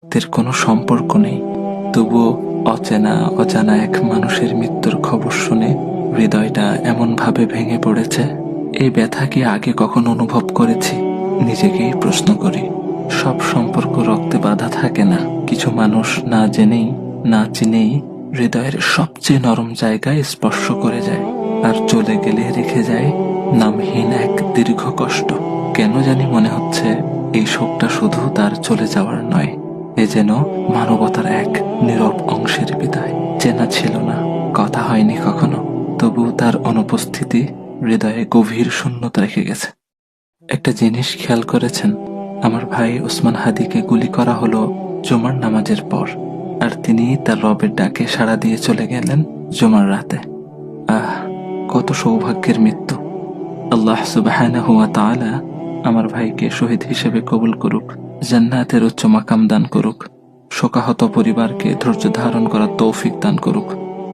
দের কোনো সম্পর্ক নেই, তবুও অচেনা অজানা এক মানুষের মৃত্যুর খবর শুনে হৃদয়টা এমনভাবে ভেঙে পড়েছে। এই ব্যথা কি আগে কখনো অনুভব করেছি? নিজেকেই প্রশ্ন করি। সব সম্পর্ক রক্তে বাঁধা থাকে না। কিছু মানুষ না জেনেই না চিনেই হৃদয়ের সবচেয়ে নরম জায়গায় স্পর্শ করে যায়, আর চলে গেলে রেখে যায় নামহীন এক দীর্ঘ কষ্ট। কেন জানি মনে হচ্ছে এই শোকটা শুধু তার চলে যাওয়ার নয়, এ যেন মানবতার এক নীরব অংশের বিদায়। চেনা ছিল না, কথা হয়নি কখনো, তবু তার অনুপস্থিতি হৃদয়ে গভীর শূন্যতা রেখে গেছে। একটা জিনিস খেয়াল করেছেন? আমার ভাই ওসমান হাদিকে গুলি করা হলো জুমার নামাজের পর, আর তিনি তার রবের ডাকে সাড়া দিয়ে চলে গেলেন জুমার রাতে। আহ, কত সৌভাগ্যের মৃত্যু! আল্লাহ সুবহানাহু ওয়া তাআলা আমার ভাইকে শহীদ হিসেবে কবুল করুক, জান্নাতের উচ্চ মাকাম দান করুক, শোকাহত পরিবারকে ধৈর্য ধারণ করার তৌফিক দান করুক।